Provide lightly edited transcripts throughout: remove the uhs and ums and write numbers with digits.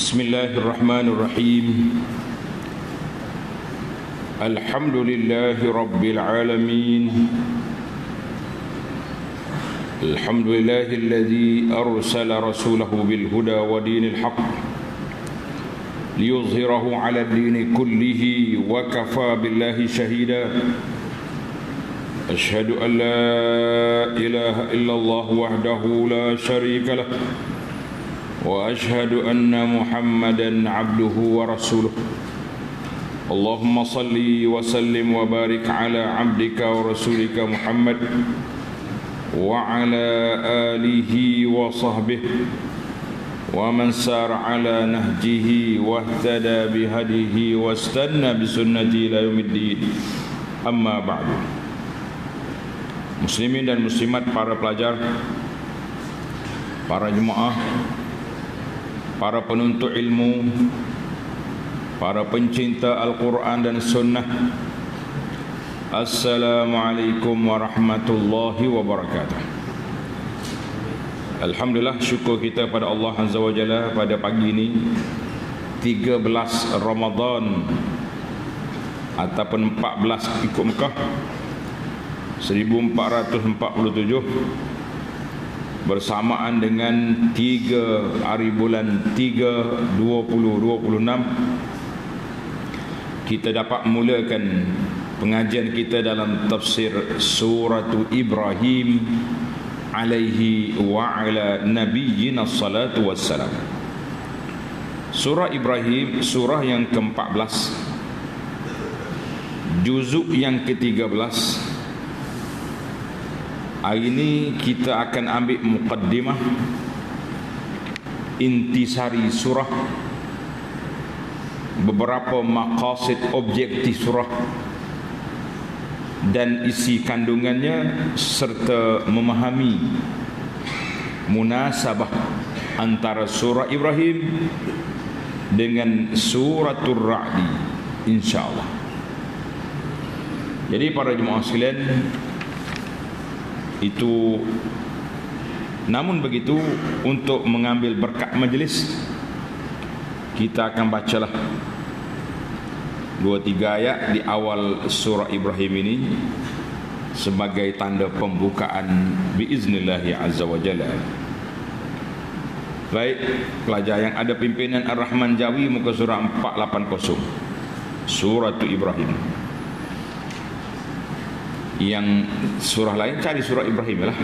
Bismillahirrahmanirrahim. Alhamdulillahi Rabbil Alamin. Alhamdulillahilladzi arsala rasulahu bil huda wa dinil haqq liyuzhirahu ala dini kullihi wa kafa billahi shahida. Ashhadu an la ilaha illallah wahdahu la sharika lah wa ashhadu anna Muhammadan abduhu wa rasuluh. Allahumma salli wa sallim wa barik ala abdika wa rasulika Muhammad wa ala alihi wa sahbihi wa man sara ala nahjihi wa ihtada bihadihi wa istanna bisunnati ila yaumiddin. Amma ba'du. Muslimin dan muslimat, para pelajar, para jemaah, para penuntut ilmu, para pencinta Al-Quran dan Sunnah, Assalamualaikum warahmatullahi wabarakatuh. Alhamdulillah, syukur kita pada Allah Azza wa Jalla pada pagi ini 13 Ramadan ataupun 14 ikut Mekah 1447 bersamaan dengan 3 hari bulan 3 2026, kita dapat mulakan pengajian kita dalam tafsir surah Ibrahim alaihi wa ala nabiyyina salatu wassalam. Surah Ibrahim, surah yang ke-14, juzuk yang ke-13. Hari ini kita akan ambil muqaddimah, intisari surah, beberapa maqasid objektif surah dan isi kandungannya, serta memahami munasabah antara surah Ibrahim dengan suratul Ra'di, insya-Allah. Jadi para jemaah sekalian, itu namun begitu, untuk mengambil berkat majlis, kita akan bacalah 2-3 ayat di awal surah Ibrahim ini sebagai tanda pembukaan biiznillahi azza wa jalla. Baik, pelajar yang ada pimpinan Ar-Rahman Jawi, muka surah 480, surah Ibrahim. Yang surah lain cari surah Ibrahim lah.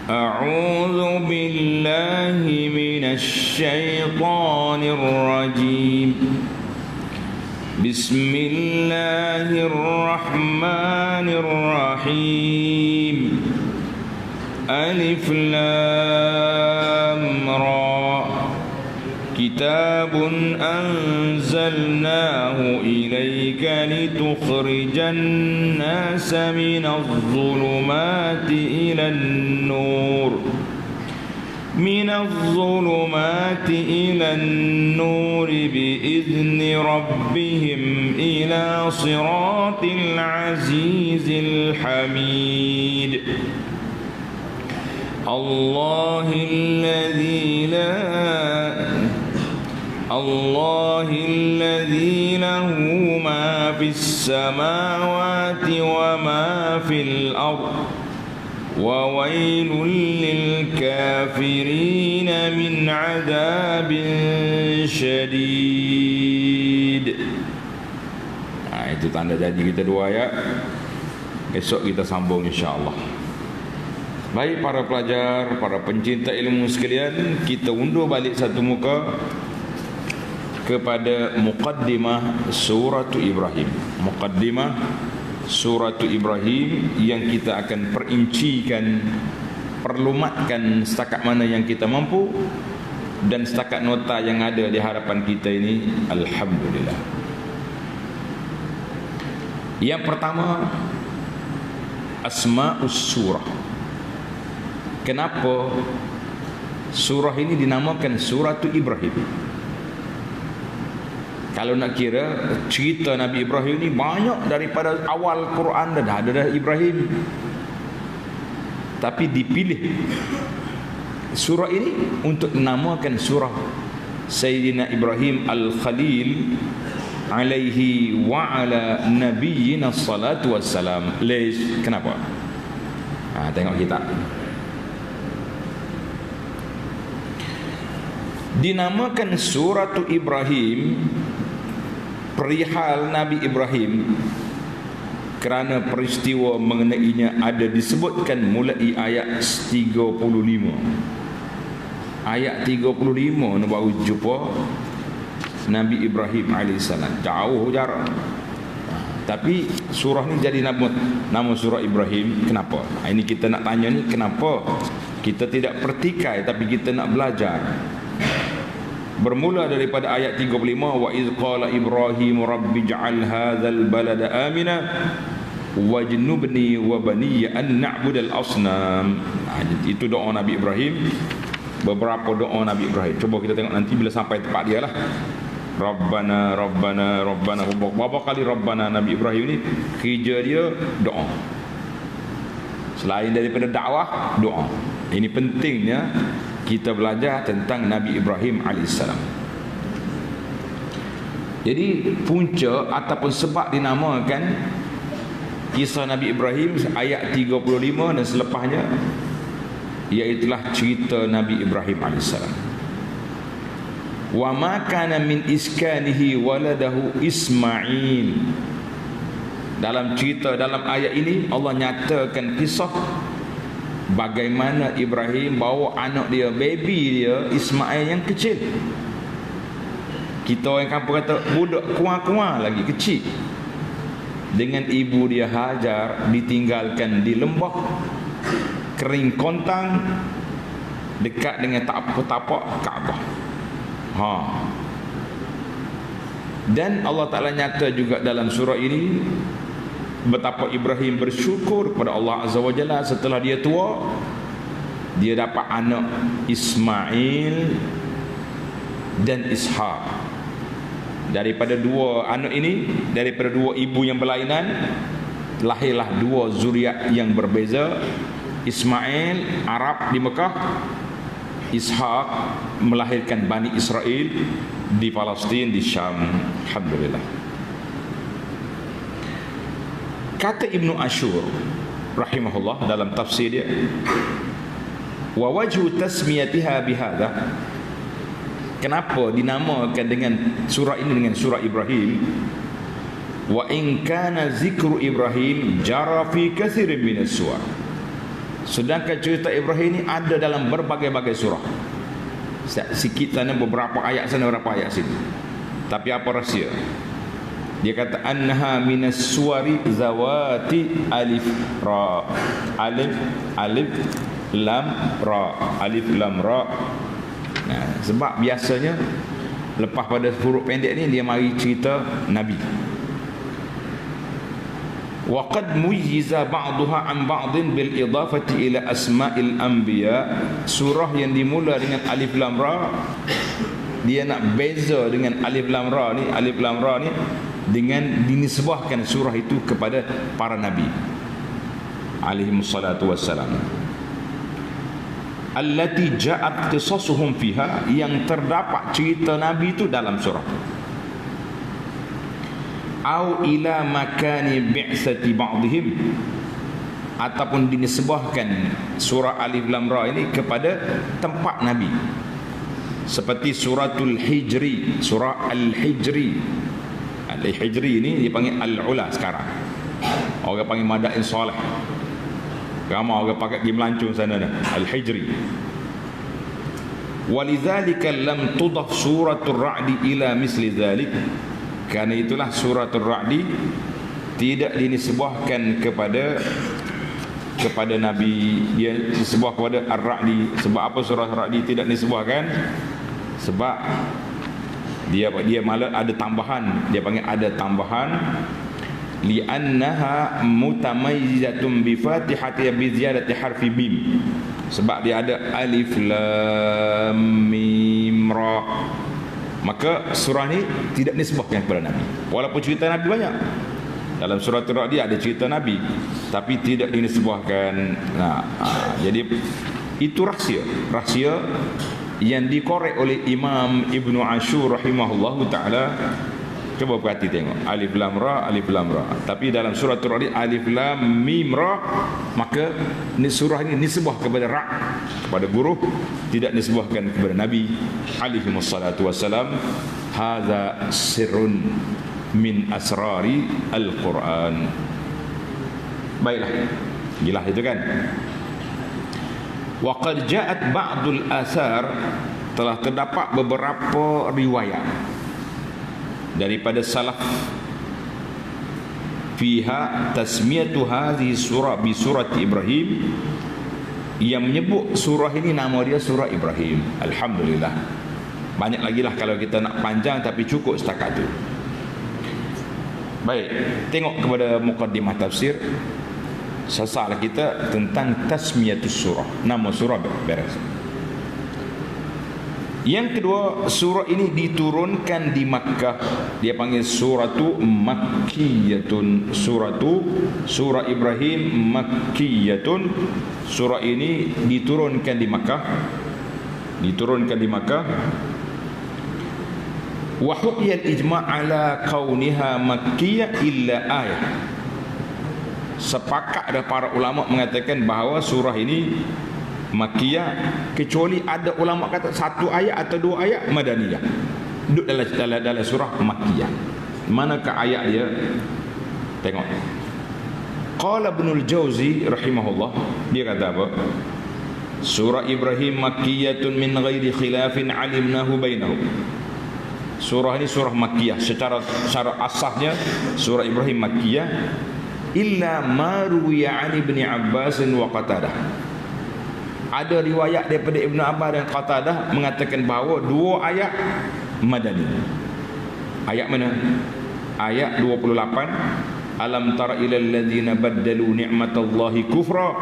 A'udzu billahi minasy syaithanir rajim. Bismillahirrahmanirrahim. Alif lam ra. Kitabun anzalnahu ilayka litukhrijan nasa minadh dhulumati ilan nur, minadh dhulumati ilan nur biizni rabbihim ila siratil azizil hamid. Allahilladzi lahu ma fis samawati wa ma fil ardh wa wailul lil kafirin min adzabin syadid. Itu tanda janji kita 2 ayat. Esok kita sambung, insya-Allah. Baik para pelajar, para pencinta ilmu sekalian, kita undur balik satu muka kepada muqaddimah surah Ibrahim. Muqaddimah surah Ibrahim yang kita akan perincikan, perlumatkan setakat mana yang kita mampu, dan setakat nota yang ada di hadapan kita ini, alhamdulillah. Yang pertama, asma'us surah. Kenapa surah ini dinamakan surah Ibrahim? Kalau nak kira cerita Nabi Ibrahim ni banyak daripada awal Quran dah ada Ibrahim. Tapi dipilih surah ini untuk menamakan surah Sayyidina Ibrahim Al-Khalil alaihi wa ala nabiyyina salatu wassalam. Kenapa? Tengok kita. Dinamakan suratu Ibrahim, perihal Nabi Ibrahim, kerana peristiwa mengenainya ada disebutkan mulai ayat 35. Ayat 35 ni baru jumpa Nabi Ibrahim AS. Jauh jarak. Tapi surah ni jadi nama surah Ibrahim. Kenapa? Ini kita nak tanya ni, kenapa kita tidak pertikai tapi kita nak belajar. Bermula daripada ayat 35, wa iz qala Ibrahim rabbi ja'al hadzal balada amina wajnubni wa baniya an na'budal asnam. Itu doa Nabi Ibrahim. Beberapa doa Nabi Ibrahim. Cuba kita tengok nanti bila sampai tempat dia lah. Rabbana Rabbana Rabbana. Berapa kali Rabbana Nabi Ibrahim ni kerja dia doa. Selain daripada dakwah, doa. Ini pentingnya kita belajar tentang Nabi Ibrahim AS. Jadi punca ataupun sebab dinamakan kisah Nabi Ibrahim ayat 35 dan selepasnya, iaitulah cerita Nabi Ibrahim AS. Wa ma kana min iskanihi waladahu Ismail. Dalam cerita, dalam ayat ini Allah nyatakan kisah bagaimana Ibrahim bawa anak dia, baby dia Ismail yang kecil. Kita orang kampung kata budak kuah-kuah lagi kecil, dengan ibu dia Hajar ditinggalkan di lembah kering kontang dekat dengan tapak Kaabah. Dan Allah Ta'ala nyata juga dalam surah ini betapa Ibrahim bersyukur kepada Allah Azza wa Jalla setelah dia tua, dia dapat anak Ismail dan Ishaq. Daripada dua anak ini, daripada dua ibu yang berlainan, lahirlah dua zuriat yang berbeza. Ismail Arab di Mekah, Ishaq melahirkan Bani Israel di Palestin, di Syam. Alhamdulillah. Kata Ibnu Ashur rahimahullah dalam tafsir dia, wa wajhu tasmiyatiha bihadza, kenapa dinamakan dengan surah ini dengan surah Ibrahim, wa in kana zikru Ibrahim jara fi katsirin minas suwar, sedangkan cerita Ibrahim ini ada dalam berbagai-bagai surah. Sikit sana beberapa ayat sana, beberapa ayat sini. Tapi apa rahsia? Dia kata annaha minas suwari zawati alif ra. Alif lam ra. Alif lam ra. Sebab biasanya lepas pada huruf pendek ni dia mari cerita Nabi. Wa qad muyyiza ba'daha an ba'din bil idafati ila asma'il anbiya. Surah yang dimula dengan alif lam ra, dia nak beza dengan alif lam ra ni. Alif lam ra ni dengan dinisbahkan surah itu kepada para nabi alaihi wassalatu wassalam, allati ja'at qisasuhum fiha, yang terdapat cerita nabi itu dalam surah. Au ila makani bi'sati ba'dihim, ataupun dinisbahkan surah alif lam ra ini kepada tempat nabi, seperti suratul Hijri, surah Al-Hijri. Al-Hijri ini dipanggil Al-Ula sekarang. Orang panggil Madain Saleh. Ramai orang pakai pergi melancong sana dah. Al-Hijri. Walidzalika lam tudaf suratul Ra'di ila misli dzalik. Karena itulah suratul Ra'di tidak dinisbahkan kepada Nabi. Dia disebut kepada Ar-Ra'di. Sebab apa surah Ar-Ra'di tidak disebutkan? Sebab dia malah ada tambahan. Dia panggil ada tambahan, li'annaha mutamayyizatun bi fatihati bi ziyadati harfi mim. Sebab dia ada alif lam mim ra. Maka surah ni tidak disebutkan kepada Nabi. Walaupun cerita Nabi banyak. Dalam surah Ar-Ra'd ada cerita Nabi, tapi tidak disebutkan. Jadi Itu rahsia yang dikorek oleh Imam Ibnu Ashur rahimahullahu ta'ala. Cuba perhati tengok, alif lam ra, alif lam ra. Tapi dalam surah Tur-Ra'd alif lam mim ra, maka surah ini nisbah kepada ra, kepada guru, tidak nisbahkan kepada Nabi alaihi wassalatu wassalam. Hadza sirrun min asrari al-Quran. Baiklah, jelas itu kan. Wa qad ja'at ba'dul athar, telah terdapat beberapa riwayat daripada salaf fiha tasmiyatu hadhihi surah bi surat Ibrahim, yang menyebut surah ini nama dia surah Ibrahim. Alhamdulillah. Banyak lagi lah kalau kita nak panjang, tapi cukup setakat tu. Baik, tengok kepada muqaddimah tafsir. Sesalah kita tentang tasmiyatus surah, nama surah beres. Yang kedua, surah ini diturunkan di Makkah. Dia panggil suratu Makkiyatun. Surah Ibrahim Makkiyatun. Surah ini diturunkan di Makkah. Wa huqiyal ijma' ala kauniha makkiyah illa ayat. Sepakat ada para ulama mengatakan bahawa surah ini Makkiyah, kecuali ada ulama kata satu ayat atau dua ayat Madaniyah. Duduk dalam surah Makkiyah. Manakah ayat dia? Tengok. Qala Ibnul Jauzi rahimahullah, dia kata apa? Surah Ibrahim Makkiyatun min ghairi khilafin alimnahu bainahum. Surah ini surah Makkiyah. Secara asasnya surah Ibrahim Makkiyah, illa ma ruwiya an Ibni Abbas wa Qatadah. Ada riwayat daripada Ibn Abbas dan Qatadah mengatakan bahawa dua ayat Madani. Ayat mana? Ayat 28. Alam tara ilal ladzina baddalu ni'matallahi kufra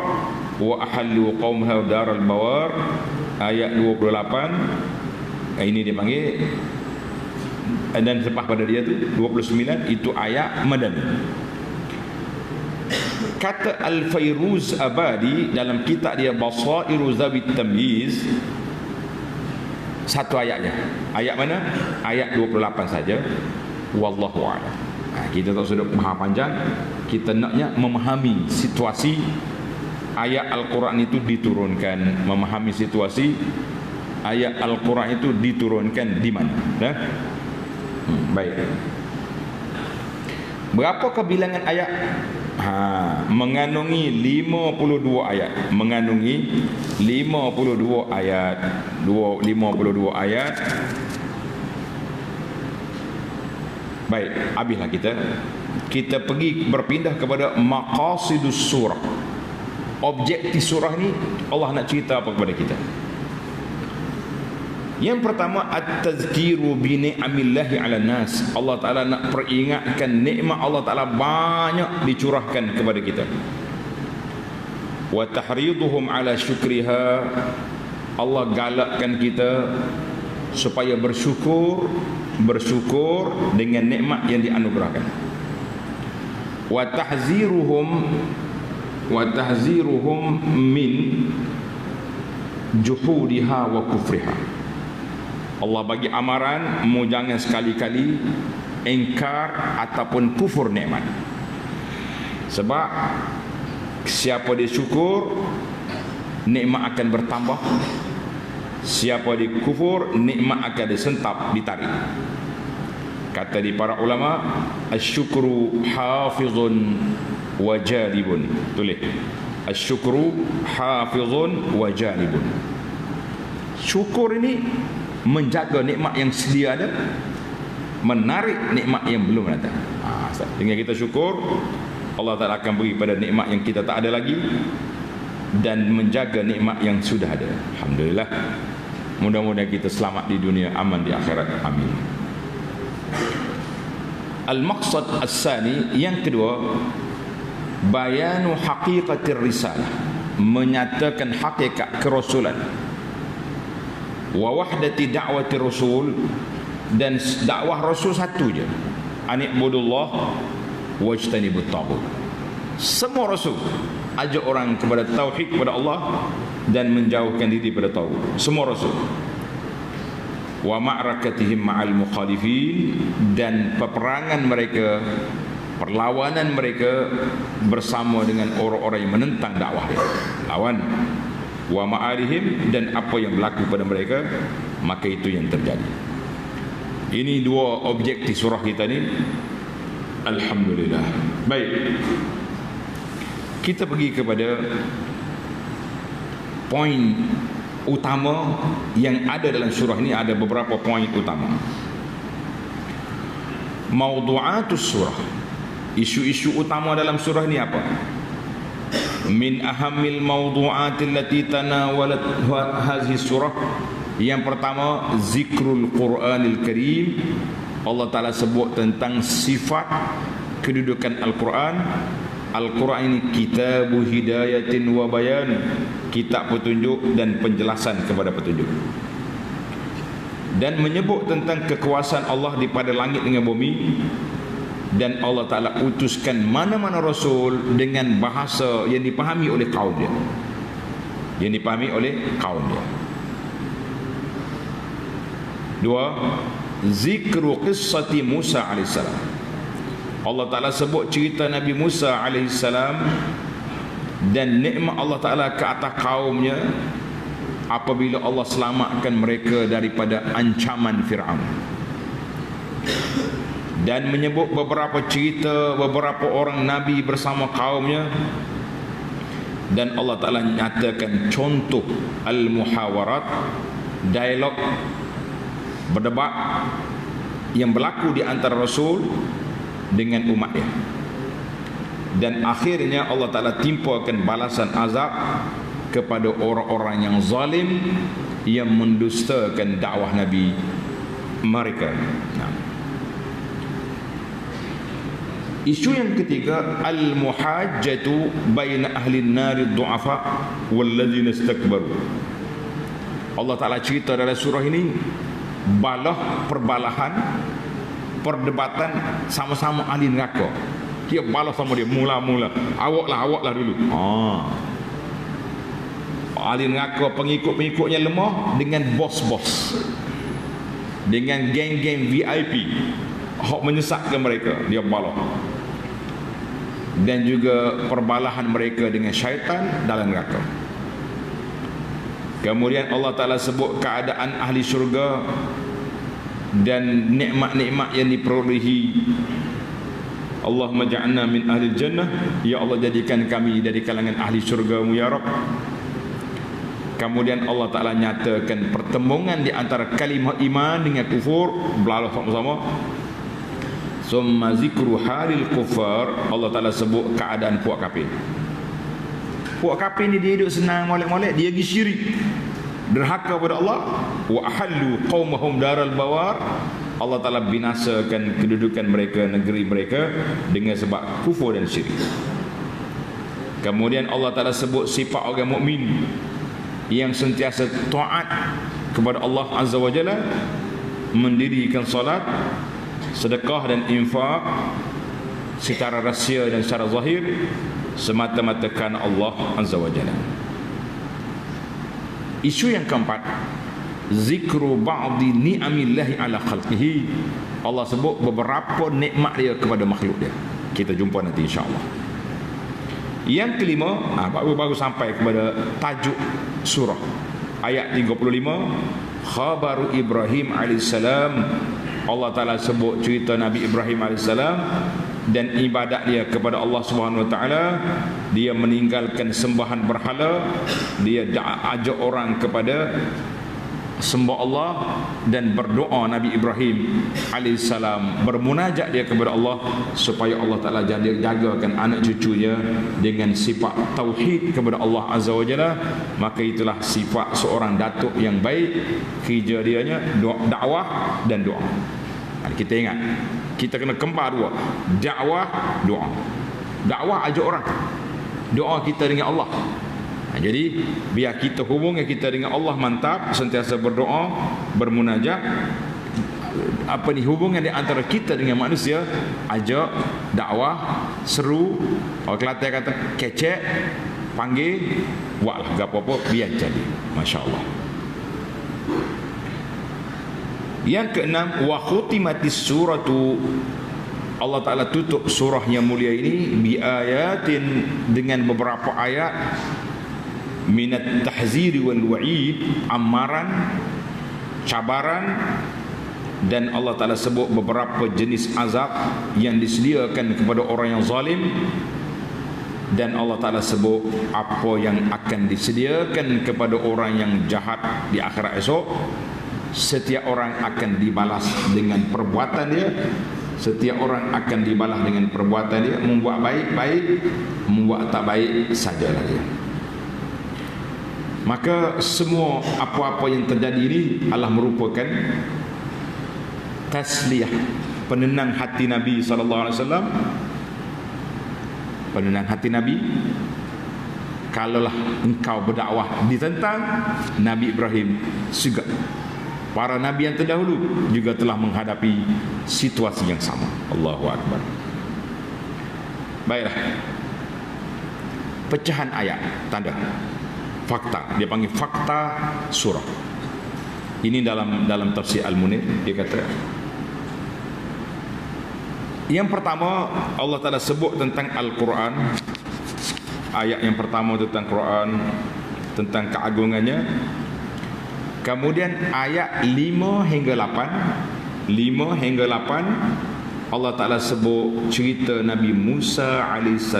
wa ahallu qaumha daral bawar. Ayat 28. Ini dia panggil, dan selepas pada dia tu 29, itu ayat Madani. Kata Al-Fayruz Abadi dalam kitab dia Basairu Zawit Tamyiz, satu ayatnya. Ayat mana? Ayat 28 saja. Wallahu a'lam. Kita tak sudah faham panjang. Kita naknya memahami situasi ayat Al-Quran itu diturunkan, memahami situasi ayat Al-Quran itu diturunkan di mana. Baik. Berapakah bilangan ayat? Mengandungi 52 ayat. Mengandungi 52 ayat. 52 ayat. Baik, habislah kita pergi berpindah kepada maqasidus surah. Objektif surah ni Allah nak cerita apa kepada kita? Yang pertama, at-tazkiru bi ni'amillahi 'alan nas. Allah Taala nak peringatkan nikmat Allah Taala banyak dicurahkan kepada kita. Wa tahriduhum 'ala syukriha. Allah galakkan kita supaya bersyukur dengan nikmat yang dianugerahkan. Wa tahziruhum min juhudiha wa kufriha. Allah bagi amaran, mu jangan sekali-kali ingkar ataupun kufur nikmat. Sebab siapa dia syukur, nikmat akan bertambah. Siapa dia kufur, nikmat akan disentap, ditarik. Kata di para ulama, asyukru hafizun wa jalibun. Tulis, asyukru hafizun wa jalibun. Syukur ini menjaga nikmat yang sedia ada, menarik nikmat yang belum datang. Dengan kita syukur, Allah Ta'ala akan beri pada nikmat yang kita tak ada lagi, dan menjaga nikmat yang sudah ada. Alhamdulillah. Mudah-mudahan kita selamat di dunia, aman di akhirat. Amin. Al-maqsad as-sani, yang kedua, bayanu haqiqatir risalah, menyatakan hakikat kerasulan. Wa wahdati da'wati rasul, dan dakwah rasul satu je, ani'budullah wajtanibut taghut. Semua rasul ajak orang kepada tauhid kepada Allah dan menjauhkan diri pada taghut. Semua rasul. Wa ma'rakatihim ma'al mukhalifin, dan peperangan mereka, perlawanan mereka bersama dengan orang-orang yang menentang dakwah dia. Lawan. Wa ma'alihim, dan apa yang berlaku pada mereka, maka itu yang terjadi. Ini dua objektif surah kita ni. Alhamdulillah. Baik, kita pergi kepada poin utama yang ada dalam surah ini. Ada beberapa poin utama. Mawdu'atus surah, isu-isu utama dalam surah ini apa? Min ahamil mawdu'atil lati tanawalat hazihi surah. Yang pertama, zikrul Quranil Karim. Allah Ta'ala sebut tentang sifat kedudukan Al-Quran. Al-Quran ini kitabu hidayatin wa bayan, kitab petunjuk dan penjelasan kepada petunjuk. Dan menyebut tentang kekuasaan Allah di pada langit dengan bumi. Dan Allah Ta'ala utuskan mana-mana rasul dengan bahasa yang dipahami oleh kaum dia, yang dipahami oleh kaum dia. Dua, zikru qissati Musa alaihissalam. Allah Ta'ala sebut cerita Nabi Musa alaihissalam dan nikmat Allah Ta'ala ke atas kaumnya apabila Allah selamatkan mereka daripada ancaman Fir'aun. Dan menyebut beberapa cerita beberapa orang Nabi bersama kaumnya. Dan Allah Ta'ala nyatakan contoh al-muhawarat, dialog, berdebat yang berlaku di antara Rasul dengan umatnya. Dan akhirnya Allah Ta'ala timpakan balasan azab kepada orang-orang yang zalim yang mendustakan dakwah Nabi mereka. Isu yang ketiga, al-muhajjatu baina ahli an-nari ad-du'afa walladzina istakbaru. Allah Ta'ala cerita dalam surah ini perbalahan, perdebatan sama-sama ahli neraka. Dia balas sama dia mula-mula. Awaklah dulu. Ahli neraka pengikut-pengikutnya lemah dengan bos-bos, dengan geng-geng VIP hok menyesatkan mereka, dia balas. Dan juga perbalahan mereka dengan syaitan dalam neraka. Kemudian Allah Ta'ala sebut keadaan ahli syurga dan nikmat-nikmat yang diperolehi. Allahumma ja'alna min ahli jannah, ya Allah jadikan kami dari kalangan ahli syurga-Mu ya Rabb. Kemudian Allah Ta'ala nyatakan pertembungan di antara kalimah iman dengan kufur, belalah sama-sama. Summa zikru halil kufar, Allah Ta'ala sebut keadaan puak kafir. Puak kafir ni dia hidup senang molek-molek, dia pergi syirik, derhaka pada Allah. Wa ahallu qaumahum daral bawar, Allah Ta'ala binasakan kedudukan mereka, negeri mereka dengan sebab kufur dan syirik. Kemudian Allah Ta'ala sebut sifat orang mukmin yang sentiasa taat kepada Allah Azza wa Jalla, mendirikan salat, sedekah dan infak secara rahsia dan secara zahir semata-mata kerana Allah Azza wa Jalla. Isu yang keempat, zikru ba'di ni'amillahi ala khalqihi. Allah sebut beberapa nikmat dia kepada makhluk dia. Kita jumpa nanti insya-Allah. Yang kelima, baru sampai kepada tajuk surah. Ayat 35, khabaru Ibrahim alaihissalam. Allah Ta'ala sebut cerita Nabi Ibrahim alaihissalam dan ibadat dia kepada Allah Subhanahu wa taala. Dia meninggalkan sembahan berhala, dia ajak orang kepada sembah Allah dan berdoa. Nabi Ibrahim alaihissalam bermunajat dia kepada Allah supaya Allah Ta'ala jagakan anak cucunya dengan sifat tauhid kepada Allah Azza wa Jalla. Maka itulah sifat seorang datuk yang baik, kerja dianya dakwah dan doa. Kita ingat, kita kena kembar dua, dakwah, doa. Dakwah ajak orang, doa kita dengan Allah. Jadi biar kita hubungan kita dengan Allah mantap, sentiasa berdoa, bermunajat. Hubungan di antara kita dengan manusia, ajak, dakwah, seru. Orang Kelantan kata kecek, panggil, buatlah gapo-apa biar jadi. Masya-Allah. Yang keenam, wa khutimatis suratu, Allah Ta'ala tutup surah yang mulia ini bi ayatin, dengan beberapa ayat minat tahziri wal wa'id, amaran, cabaran, dan Allah Ta'ala sebut beberapa jenis azab yang disediakan kepada orang yang zalim, dan Allah Ta'ala sebut apa yang akan disediakan kepada orang yang jahat di akhirat esok. Setiap orang akan dibalas dengan perbuatan dia. Setiap orang akan dibalas dengan perbuatan dia. Membuat baik, baik. Membuat tak baik, sajalah dia. Maka semua apa-apa yang terjadi ini adalah merupakan tasliyah, penenang hati Nabi SAW. Penenang hati Nabi. Kalaulah engkau berdakwah ditentang, Nabi Ibrahim juga, para Nabi yang terdahulu juga telah menghadapi situasi yang sama. Allahu Akbar. Baiklah. Pecahan ayat, tanda, fakta. Dia panggil fakta surah. Ini dalam tafsir Al-Munir, dia kata, yang pertama Allah Ta'ala sebut tentang Al-Quran. Ayat yang pertama tentang Quran, tentang keagungannya. Kemudian ayat 5 hingga 8, 5 hingga 8 Allah Ta'ala sebut cerita Nabi Musa AS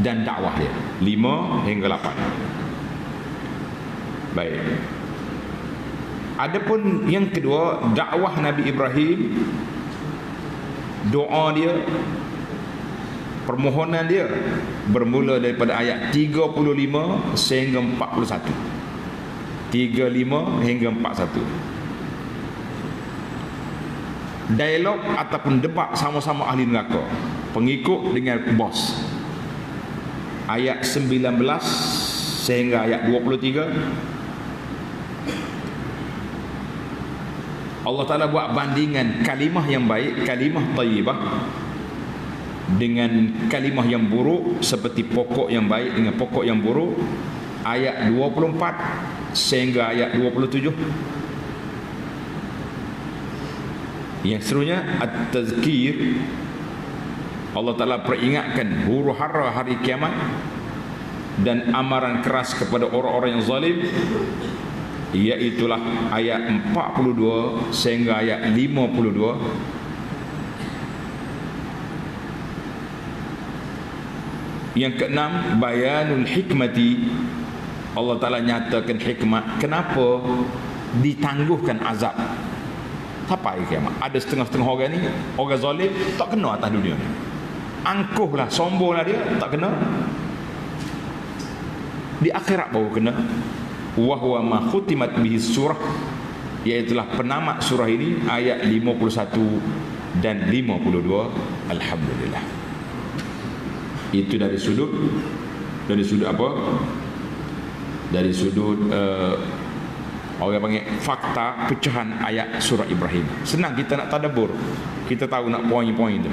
dan dakwah dia. 5 hingga 8. Baik. Adapun yang kedua, dakwah Nabi Ibrahim, doa dia, permohonan dia, bermula daripada ayat 35 sehingga 41. 35 hingga 41. Dialog ataupun debat sama-sama ahli neraka, pengikut dengan bos. Ayat 19 sehingga ayat 23. Allah Ta'ala buat bandingan kalimah yang baik, kalimah tayyibah, dengan kalimah yang buruk, seperti pokok yang baik dengan pokok yang buruk. Ayat 24 sehingga ayat 27. Yang seterusnya at-tazkir, Allah Ta'ala peringatkan huru hara hari kiamat dan amaran keras kepada orang-orang yang zalim, iaitulah ayat 42 sehingga ayat 52. Yang keenam, bayanul hikmati, Allah Ta'ala nyatakan hikmat kenapa ditangguhkan azab sampai kiamat. Ada setengah-setengah orang ni, orang zalim, tak kena atas dunia ni, angkuhlah, sombonglah dia, tak kena. Di akhirat baru kena. Wa huwa ma khutimat bihi surah, iaitulah penamat surah ini, ayat 51 dan 52. Alhamdulillah. Itu dari sudut apa? Dari sudut orang panggil fakta pecahan ayat surah Ibrahim. Senang kita nak tadabbur, kita tahu nak poin-poin tu.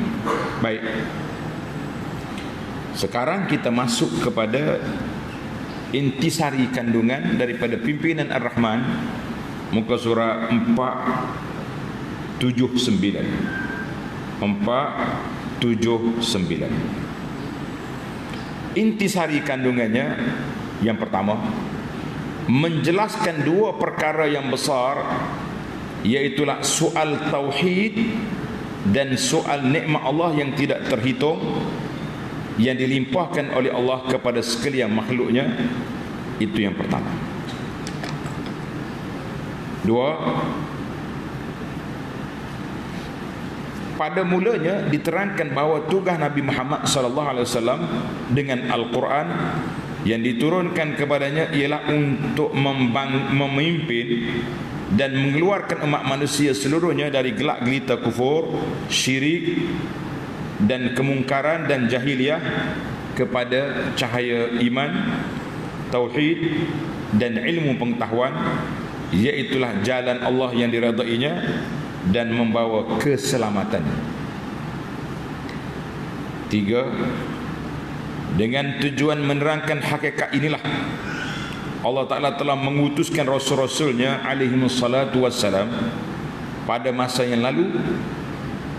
Baik. Sekarang kita masuk kepada intisari kandungan daripada pimpinan Ar-Rahman, muka surah 479. 479. Intisari kandungannya, yang pertama, menjelaskan dua perkara yang besar, iaitulah soal tauhid dan soal nikmat Allah yang tidak terhitung yang dilimpahkan oleh Allah kepada sekalian makhluknya. Itu yang pertama. Dua, pada mulanya diterangkan bahawa tugas Nabi Muhammad SAW dengan Al-Quran yang diturunkan kepadanya ialah untuk memimpin dan mengeluarkan umat manusia seluruhnya dari gelak gelita kufur, syirik dan kemungkaran dan jahiliyah kepada cahaya iman, tauhid dan ilmu pengetahuan, iaitulah jalan Allah yang diredainya dan membawa keselamatan. Tiga, Dengan tujuan menerangkan hakikat inilah Allah Ta'ala telah mengutuskan Rasul-Rasulnya alaihimussalatu wassalam pada masa yang lalu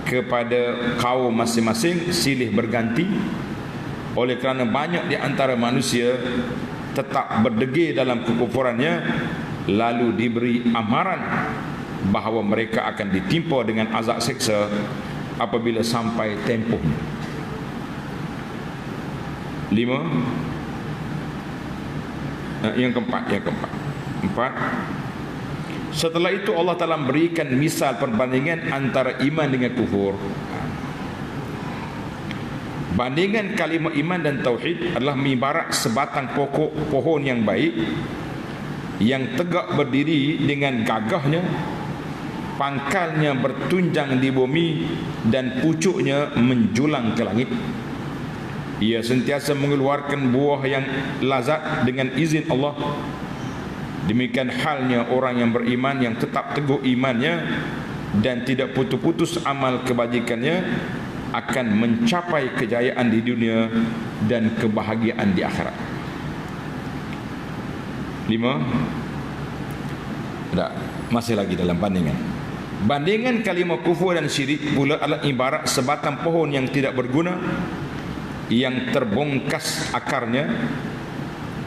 kepada kaum masing-masing silih berganti. Oleh kerana banyak di antara manusia tetap berdegil dalam kekufurannya, lalu diberi amaran bahawa mereka akan ditimpa dengan azab seksa apabila sampai tempohnya. 5. Yang keempat. Setelah itu Allah Ta'ala memberikan misal perbandingan antara iman dengan kufur. Bandingan kalimah iman dan tauhid adalah ibarat sebatang pokok pohon yang baik, yang tegak berdiri dengan gagahnya, pangkalnya bertunjang di bumi dan pucuknya menjulang ke langit. Ia sentiasa mengeluarkan buah yang lazat dengan izin Allah. Demikian halnya orang yang beriman, yang tetap teguh imannya dan tidak putus-putus amal kebajikannya, akan mencapai kejayaan di dunia dan kebahagiaan di akhirat. 5. Masih lagi dalam bandingan. Bandingan kalimah kufur dan syirik pula adalah ibarat sebatang pohon yang tidak berguna, yang terbongkas akarnya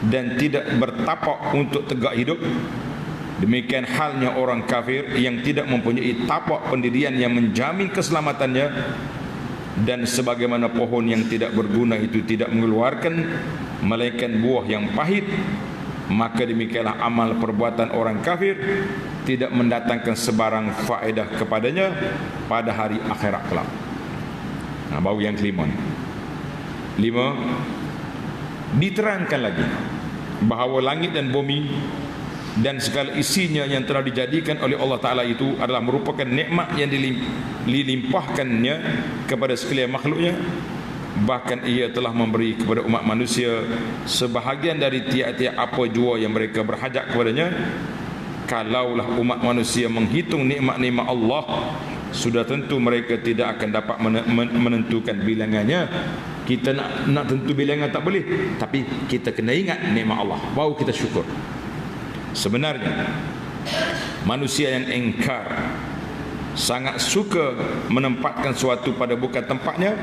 dan tidak bertapak untuk tegak hidup. Demikian halnya orang kafir yang tidak mempunyai tapak pendirian yang menjamin keselamatannya, dan sebagaimana pohon yang tidak berguna itu tidak mengeluarkan melainkan buah yang pahit, maka demikianlah amal perbuatan orang kafir tidak mendatangkan sebarang faedah kepadanya pada hari akhirat kelak. Baru yang kelima. 5. Diterangkan lagi bahawa langit dan bumi dan segala isinya yang telah dijadikan oleh Allah Ta'ala itu adalah merupakan nikmat yang dilimpahkannya kepada sekalian makhluknya. Bahkan ia telah memberi kepada umat manusia sebahagian dari tiap-tiap apa jua yang mereka berhajat kepadanya. Kalaulah umat manusia menghitung nikmat-nikmat Allah, sudah tentu mereka tidak akan dapat menentukan bilangannya. Kita nak tentu bilangan tak boleh, tapi kita kena ingat nikmat Allah, baru kita syukur. Sebenarnya manusia yang engkar, sangat suka menempatkan sesuatu pada bukan tempatnya,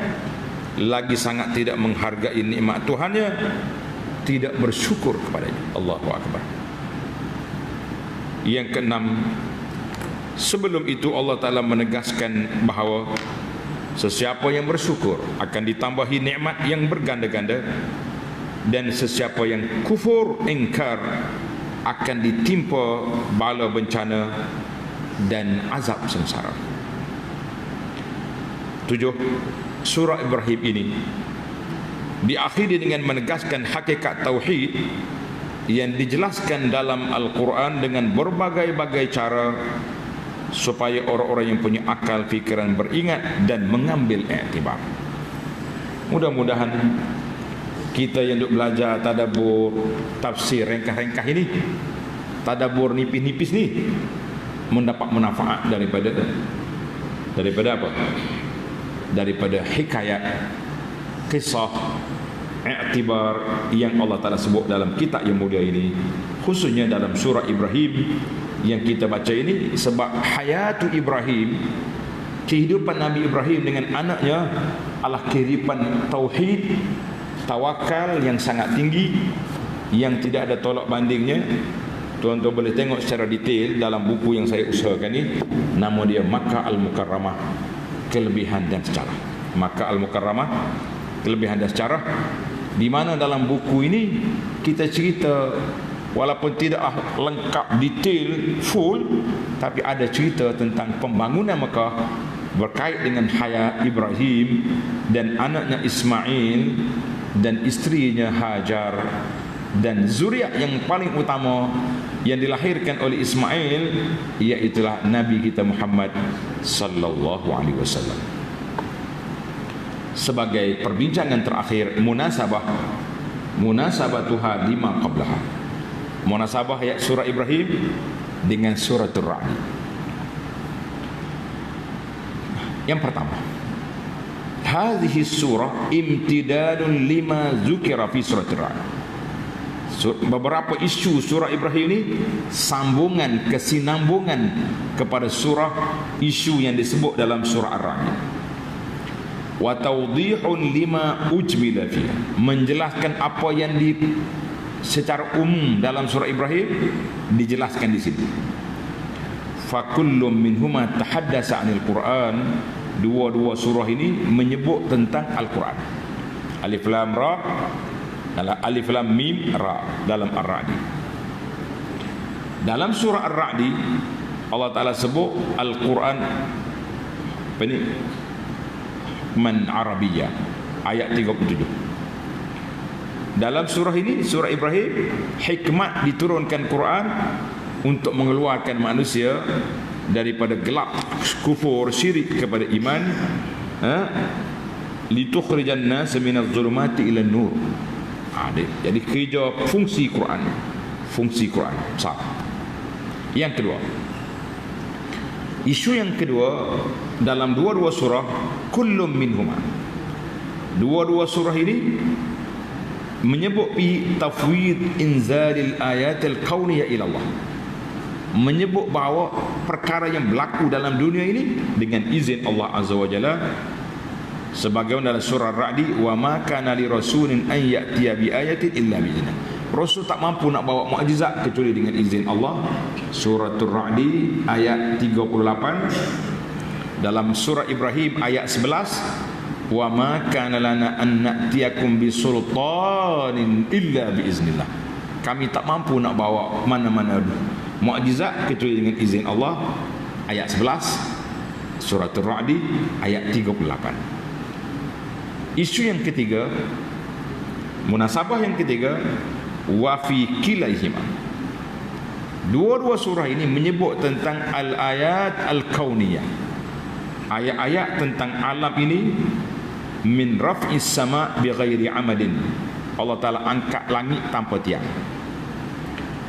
lagi sangat tidak menghargai nikmat Tuhannya, tidak bersyukur kepadanya. Allahu Akbar. Yang keenam, sebelum itu Allah Ta'ala menegaskan bahawa sesiapa yang bersyukur akan ditambahi nikmat yang berganda-ganda, dan sesiapa yang kufur ingkar akan ditimpa bala bencana dan azab sengsara. 7. Surah Ibrahim ini diakhiri dengan menegaskan hakikat tauhid yang dijelaskan dalam Al-Quran dengan berbagai-bagai cara, supaya orang-orang yang punya akal fikiran beringat dan mengambil iktibar. Mudah-mudahan kita yang duk belajar tadabbur tafsir ringkas-ringkas ini, tadabbur nipis-nipis ni, mendapat manfaat daripada apa? Daripada hikayat, kisah, iktibar yang Allah Ta'ala sebut dalam kitab yang mulia ini, khususnya dalam surah Ibrahim yang kita baca ini. Sebab hayatu Ibrahim, kehidupan Nabi Ibrahim dengan anaknya adalah kehidupan tauhid, tawakal yang sangat tinggi, yang tidak ada tolak bandingnya. Tuan-tuan boleh tengok secara detail dalam buku yang saya usahakan ni. Nama dia Makkah Al-Mukarramah, kelebihan dan sejarah. Makkah Al-Mukarramah, kelebihan dan sejarah, di mana dalam buku ini kita cerita, walaupun tidak lengkap detail full, tapi ada cerita tentang pembangunan Makkah berkait dengan hayat Ibrahim dan anaknya Ismail dan isterinya Hajar, dan zuriat yang paling utama yang dilahirkan oleh Ismail, iaitulah Nabi kita Muhammad sallallahu alaihi wasallam. Sebagai perbincangan terakhir, munasabatuha lima qablaha, munasabah ayat surah Ibrahim dengan suratul Ra'd. Yang pertama, hadhihi surah imtidadun lima zukira fi surah Ar-Ra'd. Beberapa isu surah Ibrahim ini sambungan, kesinambungan kepada surah isu yang disebut dalam surah Ar-Ra'd. Wa tawdihun lima ujmila fiha, menjelaskan apa yang secara umum dalam surah Ibrahim dijelaskan di sini. Fa kullum minhuma tahaddasa 'anil Qur'an. Dua-dua surah ini menyebut tentang Al-Quran. Alif Lam Ra, Alif Lam Mim Ra dalam Ar-Ra'd. Dalam surah Ar-Ra'd Allah Ta'ala sebut Al-Quran apa ni? Man Arabiyyah, ayat 37. Dalam surah ini, surah Ibrahim, hikmat diturunkan Quran untuk mengeluarkan manusia daripada gelap kufur syirik kepada iman, litukhrijan nas minadh dhulumati ila nur. Jadi kerja fungsi Quran besar. Yang kedua, isu yang kedua dalam dua-dua surah, kullum minhuma, dua-dua surah ini menyebut bi tafwid inzalil ayatil kauniyah ila Allah, menyebut bahawa perkara yang berlaku dalam dunia ini dengan izin Allah Azza wa Jalla, sebagaimana dalam surah Ar-Ra'd, wa ma kana li rasulin an ya'tiya bi ayatin illa bi idznih. Rasul tak mampu nak bawa mukjizat kecuali dengan izin Allah. Surah Ar-Ra'd ayat 38. Dalam surah Ibrahim ayat 11, wa ma kana lana an na'tiyakum bi sultanin illa bi iznillah. Kami tak mampu nak bawa mana-mana mukjizat kecuali dengan izin Allah. Ayat 11 surah Ar-Ra'd ayat 38. Isu yang ketiga, munasabah yang ketiga, wa fi kilaihima, dua-dua surah ini menyebut tentang al-ayat al-kauniyah, ayat-ayat tentang alam ini, min raf'is sama' bi ghairi amadin, Allah Ta'ala angkat langit tanpa tiang,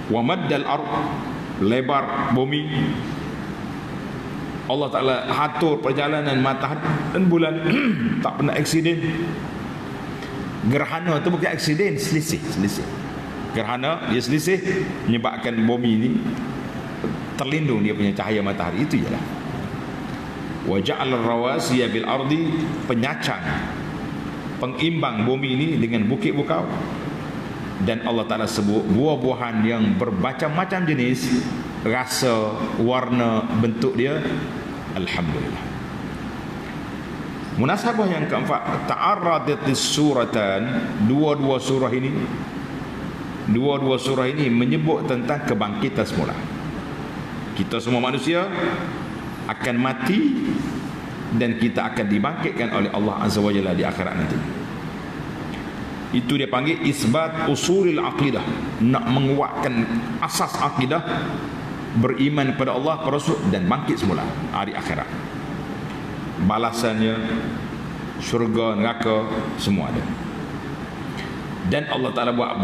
wa maddal ard, lebar bumi, Allah Ta'ala atur perjalanan matahari dan bulan tak pernah aksiden. Gerhana tu bukan aksiden, selisih. Gerhana dia selisih menyebabkan bumi ini terlindung dia punya cahaya matahari, itu ialah. Wa ja'al rawasiya bil ardi, penyacang, pengimbang bumi ini dengan bukit-bukau. Dan Allah Ta'ala sebut buah-buahan yang bermacam-macam jenis, rasa, warna, bentuk dia. Alhamdulillah. Munasabah yang keempat, ta'arradatis suratan, dua-dua surah ini menyebut tentang kebangkitan semula. Kita semua manusia akan mati dan kita akan dibangkitkan oleh Allah Azza wa Jalla di akhirat nanti. Itu dia panggil isbat usulil aqidah, nak menguatkan asas akidah, beriman pada Allah, pada Rasul, dan bangkit semula hari akhirat. Balasannya syurga, neraka, semua ada. Dan Allah Ta'ala buat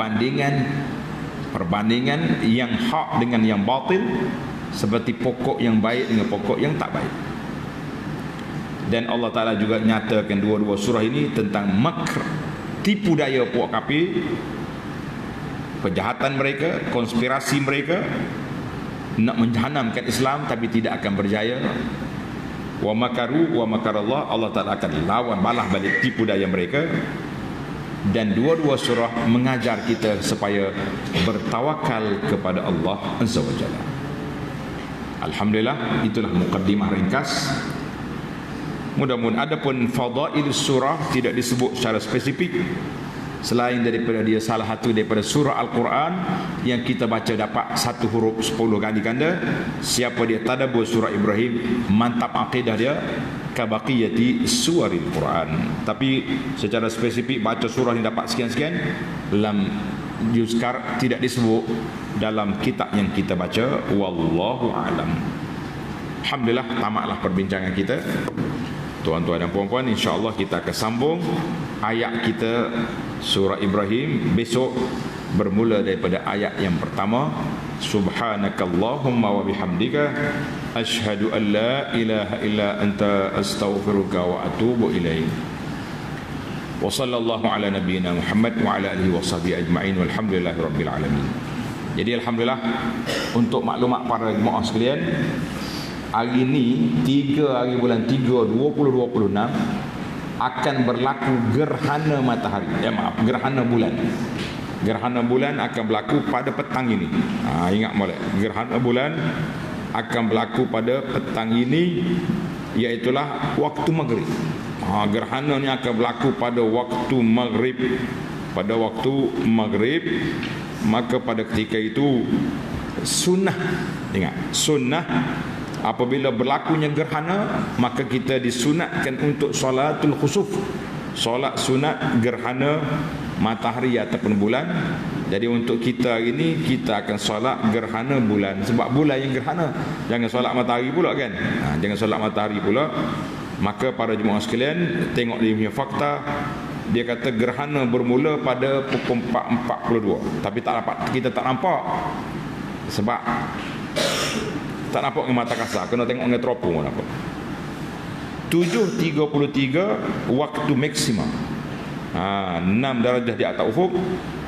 perbandingan yang hak dengan yang batil, seperti pokok yang baik dengan pokok yang tak baik. Dan Allah Ta'ala juga nyatakan dua-dua surah ini tentang makr, tipu daya puak kafir, kejahatan mereka, konspirasi mereka nak menjahanamkan Islam tapi tidak akan berjaya. Wa makaru wa makarallah, Allah Ta'ala akan lawan balas balik tipu daya mereka. Dan dua-dua surah mengajar kita supaya bertawakal kepada Allah Azza wa Jalla. Alhamdulillah, itulah mukaddimah ringkas. Mudah-mudahan adapun fadail surah tidak disebut secara spesifik, selain daripada dia salah satu daripada surah Al-Quran yang kita baca dapat satu huruf 10 kali ganda. Siapa dia tadabbur surah Ibrahim, mantap akidah dia, kabaqiyati suwaril Quran. Tapi secara spesifik baca surah yang dapat sekian-sekian, lam yuzkar, tidak disebut dalam kitab yang kita baca. Wallahu a'lam. Alhamdulillah, tamatlah perbincangan kita. Tuan-tuan dan puan-puan, insya-Allah kita akan sambung ayat kita surah Ibrahim besok, bermula daripada ayat yang pertama. Subhanakallahumma wa bihamdika asyhadu an la ilaha illa anta astaghfiruka wa atubu ilaik. Wa sallallahu ala nabiyyina Muhammad wa ala alihi washabihi ajma'in walhamdulillahi rabbil alamin. Jadi alhamdulillah, untuk maklumat para jemaah sekalian, hari ini 3 hari bulan 3 2026 akan berlaku gerhana matahari. Gerhana bulan. Gerhana bulan akan berlaku pada petang ini. Ingat molek, gerhana bulan akan berlaku pada petang ini, iaitulah waktu maghrib. Gerhana ni akan berlaku pada waktu maghrib. Pada waktu maghrib, maka pada ketika itu sunnah, ingat, sunnah apabila berlakunya gerhana, maka kita disunatkan untuk solatul khusuf, solat sunat gerhana matahari ataupun bulan. Jadi untuk kita ini, kita akan solat gerhana bulan, sebab bulan yang gerhana. Jangan solat matahari pula kan. Jangan solat matahari pula. Maka para jemaah sekalian, tengok dia punya fakta. Dia kata gerhana bermula pada pukul 4.42. Tapi tak dapat, kita tak nampak. Sebab tak nampak dengan mata kasar, kena tengok dengan teropong nampak. 7.33 waktu maksimum. 6 darjah di atas ufuk,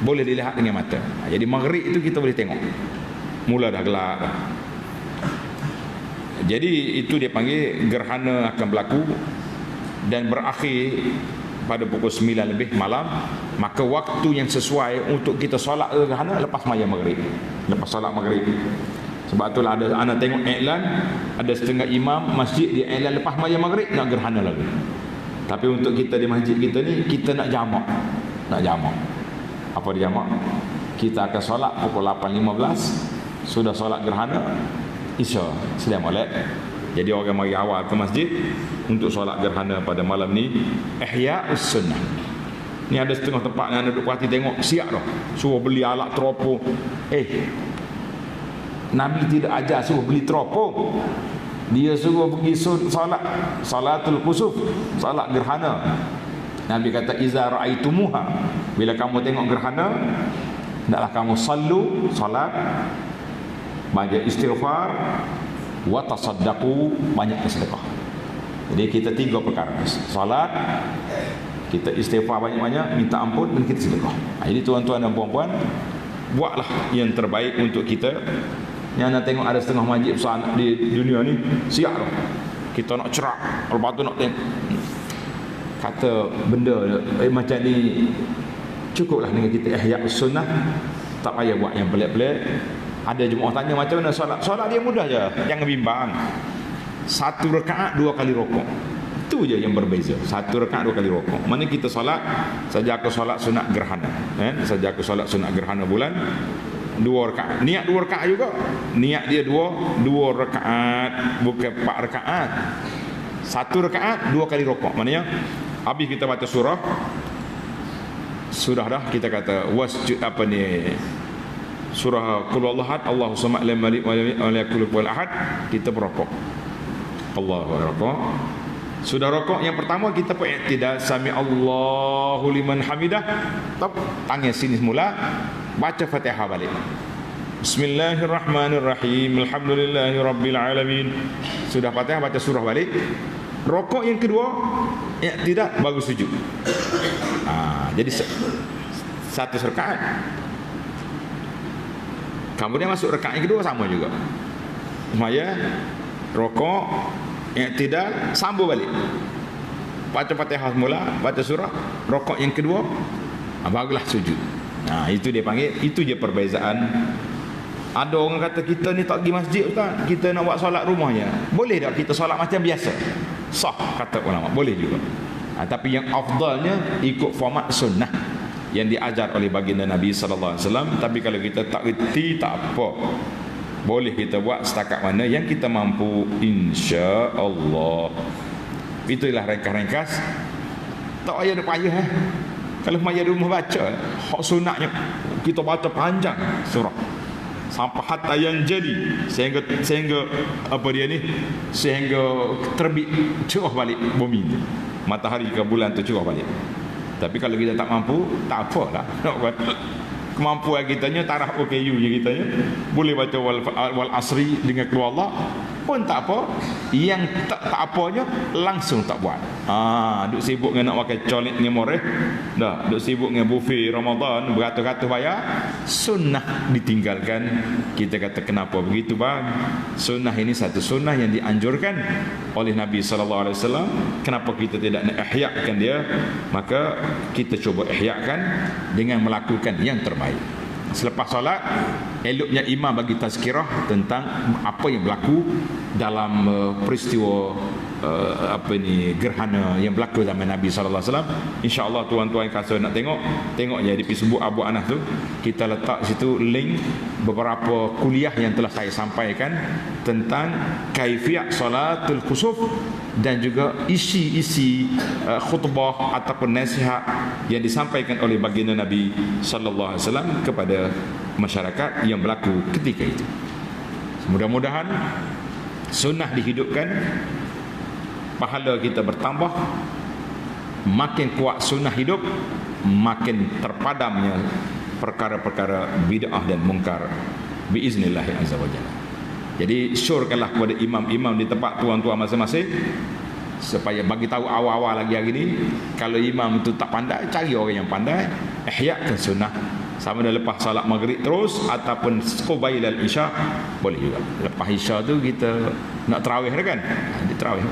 boleh dilihat dengan mata. Jadi maghrib itu kita boleh tengok. Mula dah gelap dah. Jadi itu dia panggil gerhana akan berlaku dan berakhir pada pukul 9 lebih malam. Maka waktu yang sesuai untuk kita solat gerhana lepas maya maghrib, lepas solat maghrib. Sebab itulah ada anak tengok iklan, ada setengah imam masjid dia iklan lepas maya maghrib nak gerhana lagi. Tapi untuk kita di masjid kita ni, kita nak jamak. Nak jamak. Apa dia jamak? Kita akan solat pukul 8.15, sudah solat gerhana Isya, sedia molek. Jadi orang mari awal ke masjid untuk solat gerhana pada malam ni, ihya'us sunnah. Ni ada setengah tempat yang duduk perhati tengok, siap dah suruh beli alat teropong. Nabi tidak ajar suruh beli teropong. Dia suruh pergi solat, salatul khusuf, solat gerhana. Nabi kata iza ra'aitumuha, bila kamu tengok gerhana, hendaklah kamu sallu, solat, banyak istighfar, wa tasaddaqu, banyak bersedekah. Jadi kita 3 perkara. Solat, kita istighfar banyak-banyak, minta ampun, dan kita sedekah. Jadi tuan-tuan dan puan-puan, buatlah yang terbaik untuk kita. Yang nak tengok ada setengah masjid besar di dunia ni, siap dah. Kita nak cerak, lepas tu nak tengok kata benda macam ni, cukuplah dengan kita ihya'us sunnah. Tak payah buat yang pelik-pelik. Ada jemaah tanya macam mana solat. Solat dia mudah je, jangan bimbang. 1 rakaat 2 kali rokok. Itu je yang berbeza. 1 rakaat 2 kali rokok. Mana kita solat, saja aku solat sunat gerhana, saja aku solat sunat gerhana bulan 2 rakaat. Niat 2 rakaat juga. Niat dia 2 rakaat, bukan 4 rakaat. 1 rakaat 2 kali rokok. Maknanya habis kita baca surah, sudah dah kita kata wasjud apa ni, surah qul huwallahu ahad, Allahu samad lam yalid wa lam yakul lahu ahad, kita berokok. Allahu akbar. Sudah rokok yang pertama, kita pun i'tidal, sami Allahu liman hamidah. Tangan sini semula, baca Fatihah balik. Bismillahirrahmanirrahim, alhamdulillahi rabbil alamin. Sudah Fatihah, baca surah balik. Rokok yang kedua, i'tidal, baru sujud. Jadi 1 rakaat. Kemudian masuk rakaat yang kedua sama juga. Maya rokok, i'tidal, sambung balik. Baca Fatihah semula, baca surah, rokok yang kedua, barulah sujud. Itu dia panggil, itu je perbezaan. Ada orang kata kita ni tak pergi masjid Ustaz, kita nak buat solat rumahnya. Boleh tak kita solat macam biasa? Sah kata ulama, boleh juga. Tapi yang afdalnya ikut format sunnah yang diajar oleh baginda Nabi sallallahu alaihi wasallam. Tapi kalau kita tak reti, tak apa, boleh kita buat setakat mana yang kita mampu, insya-Allah. Itulah ringkas-ringkas. Tak payah payah Kalau maya di rumah baca, hak sunatnya kita baca panjang surah sampai hatta yang jadi, sehingga apa dia ni, sehingga terbit cerah balik bumi, matahari ke bulan tu cerah balik. Tapi kalau kita tak mampu, tak apalah. Kemampuan kitanya taraf OKU je kitanya. Boleh baca wal asri dengan keluar Allah. pun tak apa. Yang tak apanya langsung tak buat. Duk sibuk dengan nak makan colik dengan moreh. Dah, duk sibuk dengan buffet Ramadan beratus-ratus bayar, sunnah ditinggalkan. Kita kata kenapa begitu bang? Sunnah ini satu sunnah yang dianjurkan oleh Nabi sallallahu alaihi wasallam. Kenapa kita tidak nak ihyakan dia? Maka kita cuba ihyakan dengan melakukan yang terbaik. Selepas solat, eloknya imam bagi tazkirah tentang apa yang berlaku dalam peristiwa gerhana yang berlaku zaman Nabi sallallahu alaihi wasallam. Insya-Allah tuan-tuan kasa nak tengok je di Facebook Abu Anas tu, kita letak situ link beberapa kuliah yang telah saya sampaikan tentang kaifiat salatul khusuf dan juga isi-isi khutbah ataupun nasihat yang disampaikan oleh baginda Nabi sallallahu alaihi wasallam kepada masyarakat yang berlaku ketika itu. Mudah-mudahan sunnah dihidupkan, pahala kita bertambah, makin kuat sunnah hidup, makin terpadamnya perkara-perkara bid'ah dan mungkar biiznillah azza wajalla. Jadi syorkanlah kepada imam-imam di tempat tuan-tuan masing-masing supaya bagi tahu awal-awal lagi hari ni, kalau imam itu tak pandai, cari orang yang pandai, ihyakan sunnah. Sama ada lepas salat maghrib terus ataupun qubailal isya boleh juga. Lepas isya tu kita nak tarawih kan? Di tarawih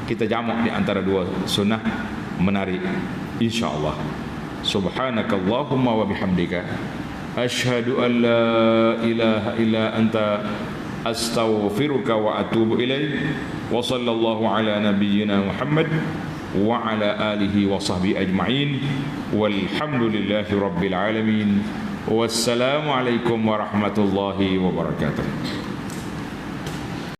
kita jamak di antara dua sunnah menarik insya-Allah. Subhanakallahumma wa bihamdika asyhadu an la ilaha illa anta astaghfiruka wa atubu ilaik. Wa sallallahu ala nabiyyina Muhammad wa ala alihi wa sahbihi ajma'in walhamdulillahi rabbil alamin. Wassalamu alaikum warahmatullahi wabarakatuh.